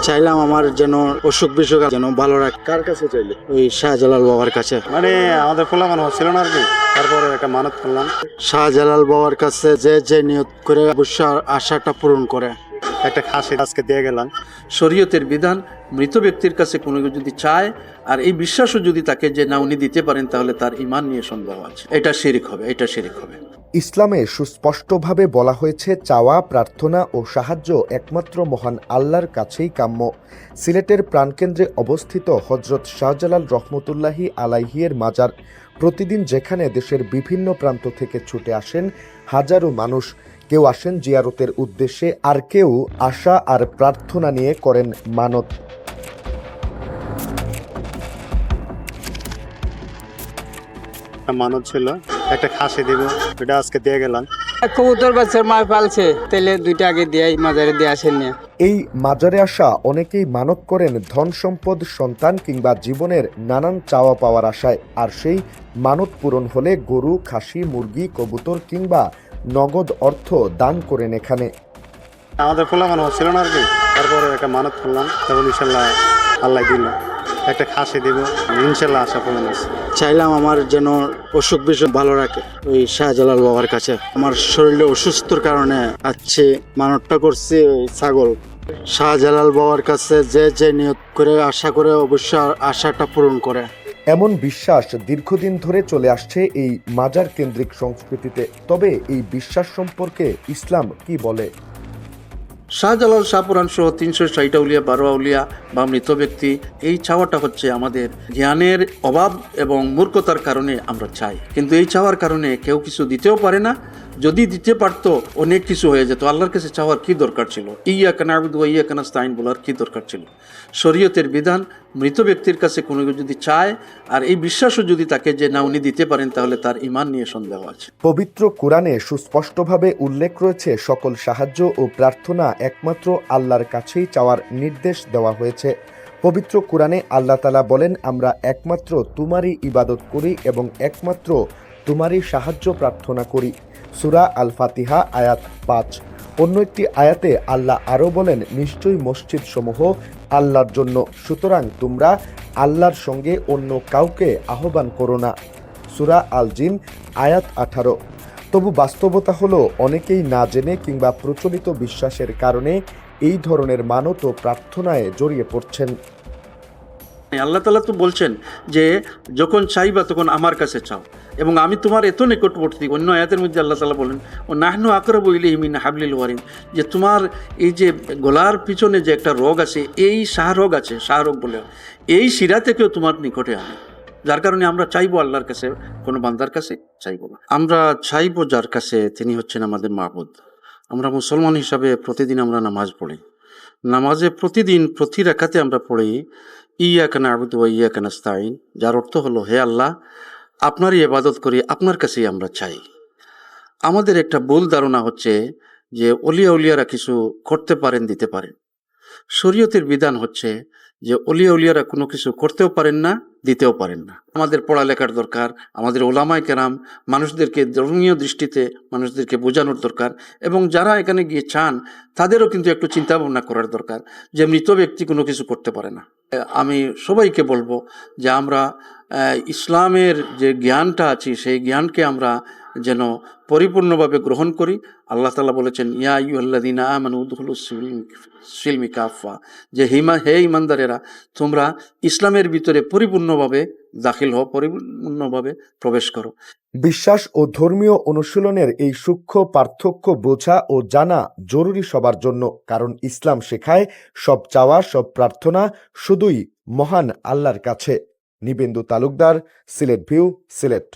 চাইলাম আমার যেন অসুখ বিসুখ যেন ভালো রাখে। কার কাছে চাইলে? ওই শাহজালাল বাবার কাছে। মানে আমাদের খোলা মনে হচ্ছিল না আর কি, তারপরে একটা মানত করলাম। শাহজালাল বাবার কাছে যে নিয়ত করে অবশ্যই আশাটা পূরণ করে। একটা খাসি আজকে দিয়ে গেলাম। শরীয়তের বিধান মৃত ব্যক্তির কাছে কোনো যদি চায় আর এই বিশ্বাসও যদি তাকে যে না উনি দিতে পারেন, তাহলে তার ঈমান নিয়ে সন্দেহ আছে। এটা শিরক হবে, এটা শিরক হবে। ইসলামে সুস্পষ্টভাবে বলা হয়েছে, চাওয়া, প্রার্থনা ও সাহায্য একমাত্র মহান আল্লাহর কাছেই কাম্য। সিলেটের প্রাণকেন্দ্রে অবস্থিত হজরত শাহজালাল রহমতুল্লাহি আলাইহির মাজার। প্রতিদিন যেখানে দেশের বিভিন্ন প্রান্ত থেকে ছুটে আসেন হাজারো মানুষ। কেউ আসেন জিয়ারতের উদ্দেশ্যে, আর কেউ আশা আর প্রার্থনা নিয়ে করেন মানত। মানত ছিল একটা খাসি দিব, এটা আজকে দিয়ে গেলাম। কবুতর বাচ্চার মা পালছে, তাইলে দুইটা আগে দিয়ে মাজারে দিয়ে আসেন না। এই মাজারে আসা অনেকেই মানত করেন ধন সম্পদ, সন্তান কিংবা জীবনের নানান চাওয়া পাওয়ার আশায়। আর সেই মানত পূরণ হলে গরু, খাসি, মুরগি, কবুতর কিংবা নগদ অর্থ দান করেন এখানে। আমাদের খোলা মনে হচ্ছিল না আর কি, তারপরে একটা মানত করলাম, তখন ইনশাল্লাহ আল্লাহ দিল। একটা খাসি দিব, ইনশাল্লাহ আশা পূরণ আছে। চাইলাম আমার যেন অসুখ বিসুখ ভালো রাখে ওই শাহজালাল বাবার কাছে। আমার শরীরে অসুস্থর কারণে আজকে মানতটা করছি ওই ছাগল। শাহজালাল বাবার কাছে যে নিয়ত করে আশা করে অবশ্যই আশাটা পূরণ করে। এমন বিশ্বাস দীর্ঘদিন ধরে চলে আসছে এই মাজার কেন্দ্রিক সংস্কৃতিতে। তবে এই বিশ্বাস সম্পর্কে ইসলাম কি বলে? শাহজালাল, শাহপুরাণ সহ 360 আউলিয়া, 12 আউলিয়া বা মৃত ব্যক্তি, এই চাওয়াটা হচ্ছে আমাদের জ্ঞানের অভাব এবং মূর্খতার কারণে আমরা চাই। কিন্তু এই চাওয়ার কারণে কেউ কিছু দিতেও পারে না। যদি দিতে পারতো অনেক কিছু হয়ে যেত। আল্লাহর কাছে চাওয়ার কি দরকার ছিল? ইয়াকা না'বুদু ওয়া ইয়াকা নাস্তাইন বলার কি দরকার ছিল? শরীয়তের বিধান মৃত ব্যক্তির কাছে কোনো যদি চায় আর এই বিশ্বাসও যদি তাকে যে না উনি দিতে পারেন, তাহলে তার ঈমান নিয়ে সন্দেহ আছে। পবিত্র কোরআনে সুস্পষ্টভাবে উল্লেখ রয়েছে, সকল সাহায্য ও প্রার্থনা একমাত্র আল্লাহর কাছেই চাওয়ার নির্দেশ দেওয়া হয়েছে। পবিত্র কোরআনে আল্লাহ তাআলা বলেন, আমরা একমাত্র তোমারই ইবাদত করি এবং একমাত্র তোমারই সাহায্য প্রার্থনা করি। সূরা আল ফাতিহা আয়াত 5। অন্য একটি আয়াতে আল্লাহ আরও বলেন, নিশ্চয়ই মসজিদ সমূহ আল্লাহর জন্য, সুতরাং তোমরা আল্লাহর সঙ্গে অন্য কাউকে আহ্বান করো না। সূরা আল জিন আয়াত 18। তবু বাস্তবতা হলো, অনেকেই না জেনে কিংবা প্রচলিত বিশ্বাসের কারণে এই ধরনের মানত ও প্রার্থনায় জড়িয়ে পড়ছেন। আল্লাহ তাআলা তো বলছেন যে যখন চাইবা তখন আমার কাছে চাও এবং আমি তোমার এত নিকটবর্তী। অন্য আয়াতের মধ্যে আল্লাহ তাআলা বলেন, ও নাহনু আকরাবু ইলাইহি মিন হাবলিল ওয়ারিন, যে তোমার এই যে গলার পিছনে যে একটা রোগ আছে, এই শাহরোগ আছে, শাহরোগ বলে, এই শিরা থেকেও তোমার নিকটে আনে। যার কারণে আমরা চাইবো আল্লাহর কাছে, কোনো বান্দার কাছে চাইবো না। আমরা চাইবো যার কাছে, তিনি হচ্ছেন আমাদের মাবুদ। আমরা মুসলমান হিসাবে প্রতিদিন আমরা নামাজ পড়ি। নামাজে প্রতিদিন প্রতি রাকাতে আমরা পড়ি ইয়াকা না'বুদু ওয়া ইয়াকা নাস্তাইন, যার অর্থ হলো, হে আল্লাহ, আপনারই ইবাদত করি, আপনার কাছেই আমরা চাই। আমাদের একটা ভুল ধারণা হচ্ছে যে ওলিয়া উলিয়ারা কিছু করতে পারেন, দিতে পারেন। শরীয়তের বিধান হচ্ছে যে ওলিয়া উলিয়ারা কোনো কিছু করতেও পারেন না, দিতেও পারেন না। আমাদের পড়ালেখার দরকার, আমাদের ওলামায়ে কেরাম মানুষদেরকে ধর্মীয় দৃষ্টিতে মানুষদেরকে বোঝানোর দরকার, এবং যারা এখানে গিয়ে চান তাদেরও কিন্তু একটু চিন্তা ভাবনা করার দরকার যে মৃত ব্যক্তি কোনো কিছু করতে পারে না। আমি সবাইকে বলবো যে আমরা ইসলামের যে জ্ঞানটা আছে সেই জ্ঞানকে আমরা যেন পরিপূর্ণভাবে গ্রহণ করি। আল্লাহ তাআলা বলেছেন, ইয়া আইয়ুহাল্লাযীনা আমানু উদখুলুস সিলমি কাফা, যে হে ঈমানদারেরা, তোমরা ইসলামের ভিতরে পরিপূর্ণভাবে দাখিল হও, পরিপূর্ণভাবে প্রবেশ করো। বিশ্বাস ও ধর্মীয় অনুশীলনের এই সূক্ষ্ম পার্থক্য বোঝা ও জানা জরুরি সবার জন্য, কারণ ইসলাম শেখায় সব চাওয়া, সব প্রার্থনা শুধুই মহান আল্লাহর কাছে। নিবেন্দু তালুকদার, সিলেট ভিউ, সিলেট।